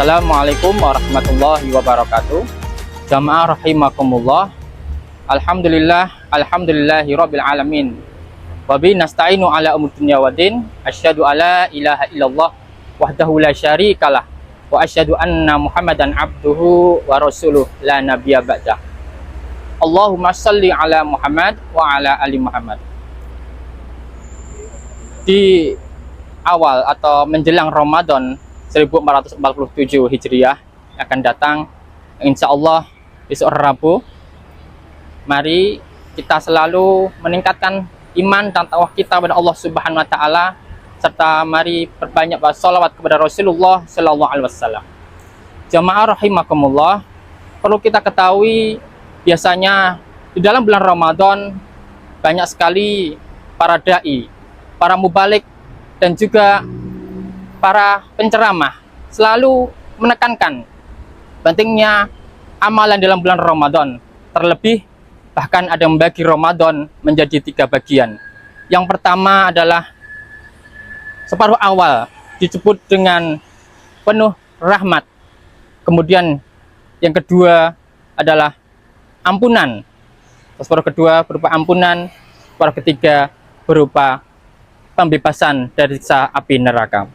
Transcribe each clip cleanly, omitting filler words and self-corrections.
Assalamualaikum warahmatullahi wabarakatuh. Jamaah rahimakumullah. Alhamdulillahi rabbil alamin. Wa bi nasta'inu ala umuri dunya waddin. Asyhadu alla ilaha illallah wahdahu la syarikalah wa asyhadu anna Muhammadan abduhu wa rasuluh la nabiyya ba'dah. Allahumma shalli ala Muhammad wa ala ali Muhammad. Di awal atau menjelang Ramadan 1447 Hijriah akan datang, insya Allah besok Rabu, mari kita selalu meningkatkan iman dan takwah kita kepada Allah Subhanahu wa Ta'ala, serta mari perbanyak sholawat kepada Rasulullah Sallallahu Alaihi Wasallam. Jamaah rahimakumullah, perlu kita ketahui biasanya di dalam bulan Ramadan banyak sekali para dai, para mubalik, dan juga para penceramah selalu menekankan pentingnya amalan dalam bulan Ramadan. Terlebih bahkan ada yang membagi Ramadan menjadi 3 bagian. Yang pertama adalah separuh awal disebut dengan penuh rahmat. Kemudian yang kedua adalah ampunan. Separuh kedua berupa ampunan, separuh ketiga berupa pembebasan dari siksa api neraka.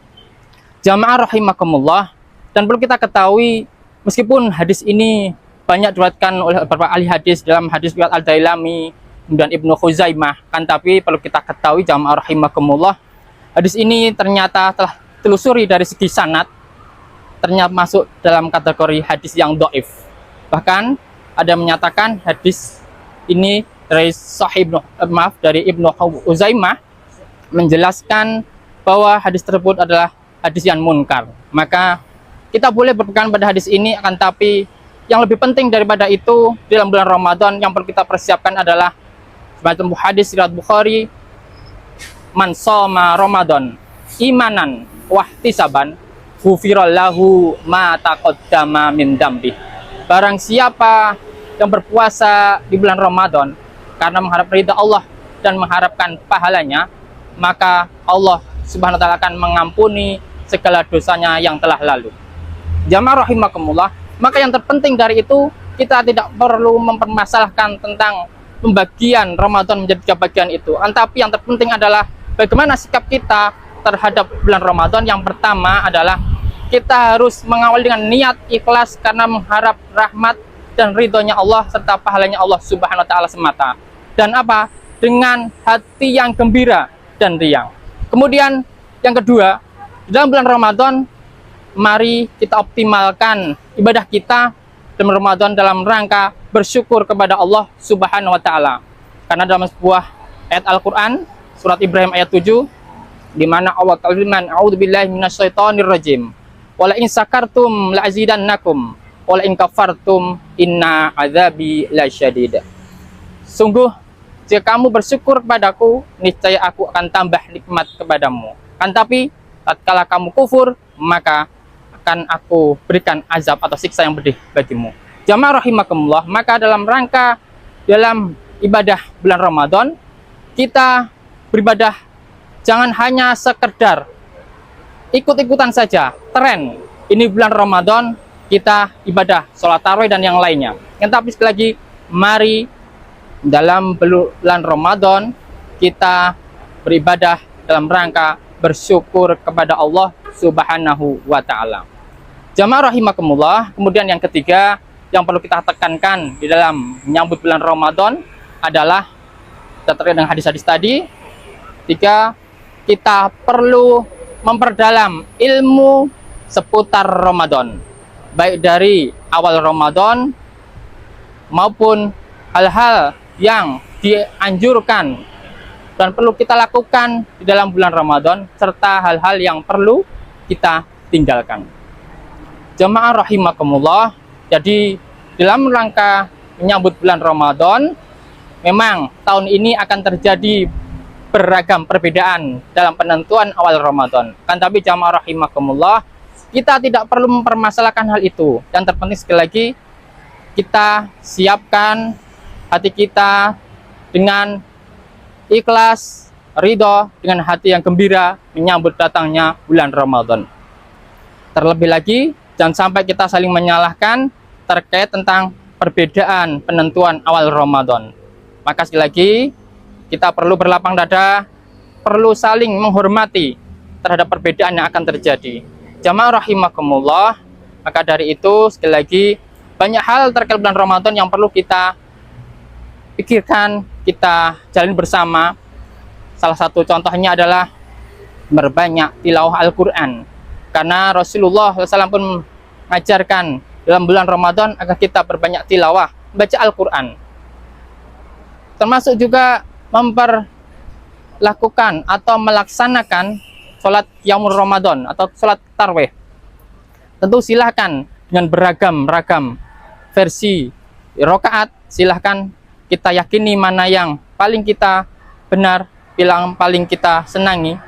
Jamaah rahimakumullah, dan perlu kita ketahui meskipun hadis ini banyak diriwayatkan oleh beberapa ahli hadis dalam hadis riwayat Al-Dailami dan Ibnu Khuzaimah, kan tapi perlu kita ketahui jamaah rahimakumullah, hadis ini ternyata telah telusuri dari segi sanad, ternyata masuk dalam kategori hadis yang dhaif. Bahkan ada yang menyatakan hadis ini dari dari Ibnu Khuzaimah menjelaskan bahwa hadis tersebut adalah hadis yang munkar. Maka kita boleh berpegang pada hadis ini, akan tapi yang lebih penting daripada itu dalam bulan Ramadan yang perlu kita persiapkan adalah semacam hadis riwayat Bukhari, man shoma Ramadan imanan wahtisaban ghufirallahu ma taqaddama min dambi. Barang siapa yang berpuasa di bulan Ramadan karena mengharap ridha Allah dan mengharapkan pahalanya, maka Allah Subhanahu wa Ta'ala akan mengampuni segala dosanya yang telah lalu. Jamaah rahimakumullah, maka yang terpenting dari itu, kita tidak perlu mempermasalahkan tentang pembagian Ramadan menjadi 3 bagian itu. Tapi yang terpenting adalah bagaimana sikap kita terhadap bulan Ramadan. Yang pertama adalah kita harus mengawali dengan niat ikhlas karena mengharap rahmat dan ridhonya Allah serta pahalanya Allah Subhanahu wa Ta'ala semata. Dan apa? Dengan hati yang gembira dan riang. Kemudian yang kedua, dalam bulan Ramadan mari kita optimalkan ibadah kita dalam Ramadan dalam rangka bersyukur kepada Allah Subhanahu wa Ta'ala. Karena dalam sebuah ayat Al-Qur'an surat Ibrahim ayat 7, di mana Allah Ta'ala firman, a'udzubillahi minasyaitonirrajim, wala in sakartum la'azidannakum wala in kafartum inna adzabi lasyadid. Sungguh jika kamu bersyukur kepadaku, niscaya aku akan tambah nikmat kepadamu. Kan tapi tatkala kamu kufur, maka akan aku berikan azab atau siksa yang pedih bagimu. Jamaah rahimakumullah, maka dalam rangka dalam ibadah bulan Ramadan, kita beribadah jangan hanya sekedar ikut-ikutan saja, tren. Ini bulan Ramadan, kita ibadah sholat tarawih dan yang lainnya. Tapi sekali lagi, mari dalam bulan Ramadan kita beribadah dalam rangka bersyukur kepada Allah Subhanahu wa Ta'ala. Jamaah rahimakumullah, kemudian yang ketiga yang perlu kita tekankan di dalam menyambut bulan Ramadan adalah terkait dengan hadis-hadis tadi. Tiga, kita perlu memperdalam ilmu seputar Ramadan, baik dari awal Ramadan maupun hal-hal yang dianjurkan dan perlu kita lakukan di dalam bulan Ramadan, serta hal-hal yang perlu kita tinggalkan. Jamaah rahimakumullah, jadi dalam rangka menyambut bulan Ramadan, memang tahun ini akan terjadi beragam perbedaan dalam penentuan awal Ramadan. Kan tapi jamaah rahimakumullah, kita tidak perlu mempermasalahkan hal itu. Yang terpenting sekali lagi, kita siapkan hati kita dengan ikhlas, ridho, dengan hati yang gembira menyambut datangnya bulan Ramadan. Terlebih lagi Jangan sampai kita saling menyalahkan terkait tentang perbedaan penentuan awal Ramadan. Maka sekali lagi, kita perlu berlapang dada, perlu saling menghormati terhadap perbedaan yang akan terjadi. Jamaah rahimakumullah, maka dari itu sekali lagi, banyak hal terkait bulan Ramadan yang perlu kita pikirkan, kita jalin bersama. Salah satu contohnya adalah berbanyak tilawah Al-Quran. Karena Rasulullah SAW pun mengajarkan dalam bulan Ramadan agar kita berbanyak tilawah, baca Al-Quran. Termasuk juga memperlakukan atau melaksanakan sholat Yaumul Ramadan atau sholat tarawih. Tentu silahkan dengan beragam versi rakaat, silahkan kita yakini mana yang paling kita benar, yang paling kita senangi,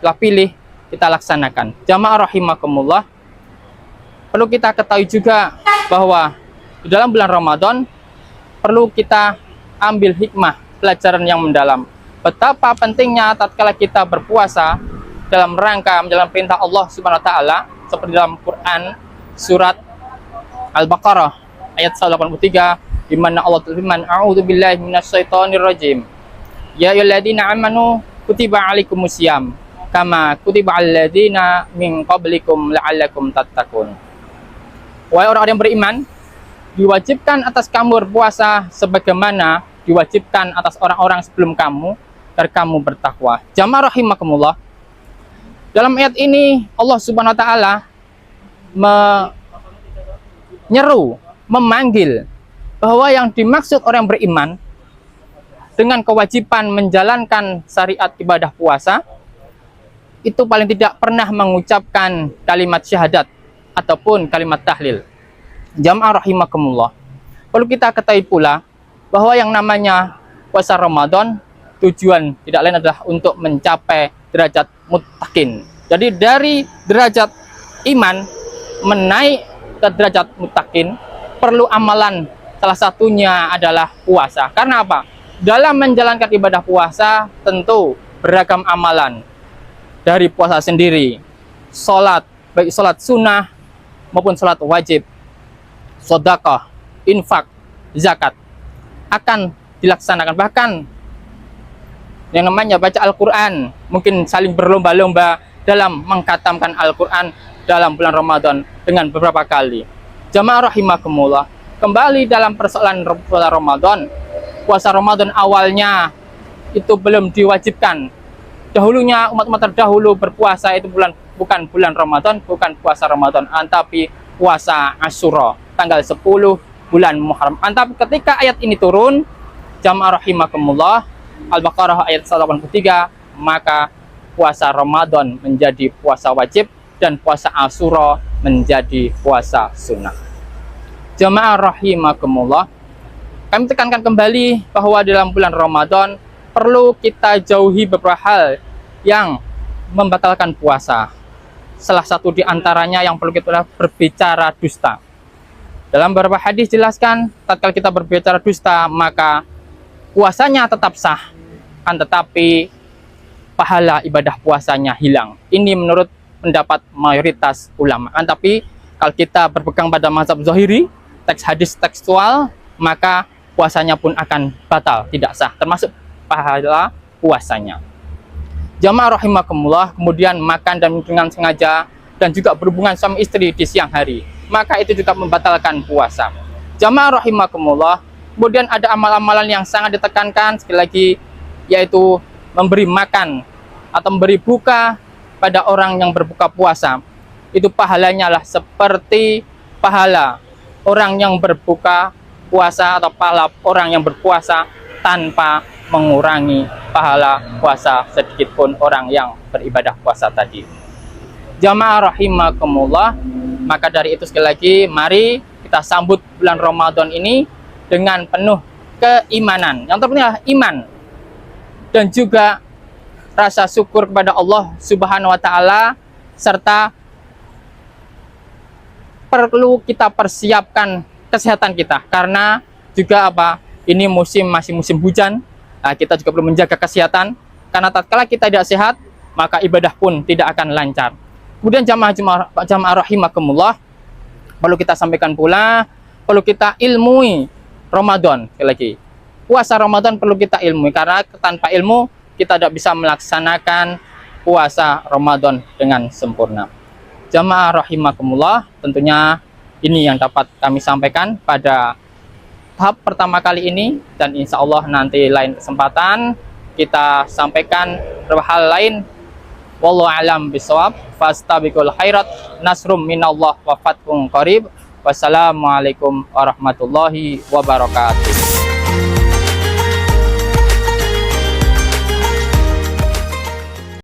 kita pilih, kita laksanakan. Jamaah rahimakumullah, perlu kita ketahui juga bahwa di dalam bulan Ramadan perlu kita ambil hikmah, pelajaran yang mendalam. Betapa pentingnya tatkala kita berpuasa dalam rangka menjalankan perintah Allah Subhanahu wa taala, seperti dalam Quran surat Al-Baqarah ayat 183, di mana Allah berfirman, "A'udzubillahi minasyaitonirrajim. Ya ayyuhalladzina amanu kutiba alaikumusiyam kama kutiba alladzina min qablikum la'allakum tattaqun." Wahai orang-orang yang beriman, diwajibkan atas kamu berpuasa sebagaimana diwajibkan atas orang-orang sebelum kamu agar kamu bertakwa. Jamaah rahimakumullah, dalam ayat ini Allah Subhanahu wa taala menyeru, memanggil bahwa yang dimaksud orang beriman dengan kewajiban menjalankan syariat ibadah puasa itu paling tidak pernah mengucapkan kalimat syahadat ataupun kalimat tahlil. Jamaah rahimakumullah, perlu kita ketahui pula bahwa yang namanya puasa Ramadan tujuan tidak lain adalah untuk mencapai derajat muttaqin. Jadi dari derajat iman menaik ke derajat muttaqin perlu amalan, salah satunya adalah puasa. Karena apa? Dalam menjalankan ibadah puasa tentu beragam amalan. Dari puasa sendiri, sholat, baik sholat sunnah maupun sholat wajib, sedekah, infak, zakat akan dilaksanakan. Bahkan yang namanya baca Al-Quran, mungkin saling berlomba-lomba dalam mengkhatamkan Al-Quran dalam bulan Ramadan dengan beberapa kali. Jamaah rahimakumullah, kembali dalam persoalan puasa Ramadan. Puasa Ramadan awalnya itu belum diwajibkan. Dahulunya umat-umat terdahulu berpuasa itu bukan bulan Ramadan, bukan puasa Ramadan, tapi puasa Asyura tanggal 10 bulan Muharram. Tapi ketika ayat ini turun, jamaah rahimakumullah, Al-Baqarah ayat 183, maka puasa Ramadan menjadi puasa wajib dan puasa Asyura menjadi puasa sunnah. Jamaah rahimakumullah, kami tekankan kembali bahwa dalam bulan Ramadan perlu kita jauhi beberapa hal yang membatalkan puasa. Salah satu di antaranya yang perlu kita berbicara dusta. Dalam beberapa hadis jelaskan, tatkala kita berbicara dusta, maka puasanya tetap sah, kan tetapi pahala ibadah puasanya hilang. Ini menurut pendapat mayoritas ulama. Kan tapi kalau kita berpegang pada mazhab zahiri, teks hadis tekstual, maka puasanya pun akan batal, tidak sah, termasuk pahala puasanya. Jamaah rahimakumullah, kemudian makan dan dengan sengaja dan juga berhubungan suami istri di siang hari, maka itu juga membatalkan puasa. Jamaah rahimakumullah, kemudian ada amal-amalan yang sangat ditekankan sekali lagi, yaitu memberi makan atau memberi buka pada orang yang berbuka puasa. Itu pahalanya lah seperti pahala orang yang berbuka puasa atau pahala orang yang berpuasa tanpa mengurangi pahala puasa sedikit pun orang yang beribadah puasa tadi. Jamaah rahimakumullah, maka dari itu sekali lagi mari kita sambut bulan Ramadan ini dengan penuh keimanan. Yang terpenting adalah iman dan juga rasa syukur kepada Allah Subhanahu wa taala, serta perlu kita persiapkan kesehatan kita karena juga apa? Ini masih musim hujan. Nah, kita juga perlu menjaga kesehatan karena tatkala kita tidak sehat, maka ibadah pun tidak akan lancar. Kemudian jamaah rahimakumullah, Perlu kita sampaikan pula, perlu kita ilmui Ramadan. Sekali lagi, puasa Ramadan perlu kita ilmui, karena tanpa ilmu kita tidak bisa melaksanakan puasa Ramadan dengan sempurna. Jamaah rahimakumullah, tentunya ini yang dapat kami sampaikan pada tahap pertama kali ini, dan insya Allah nanti lain kesempatan kita sampaikan beberapa hal lain. Wallahu a'lam bishawab. Fastabiqul khairat, nasrum minallah wa fathun qarib. Wassalamualaikum warahmatullahi wabarakatuh.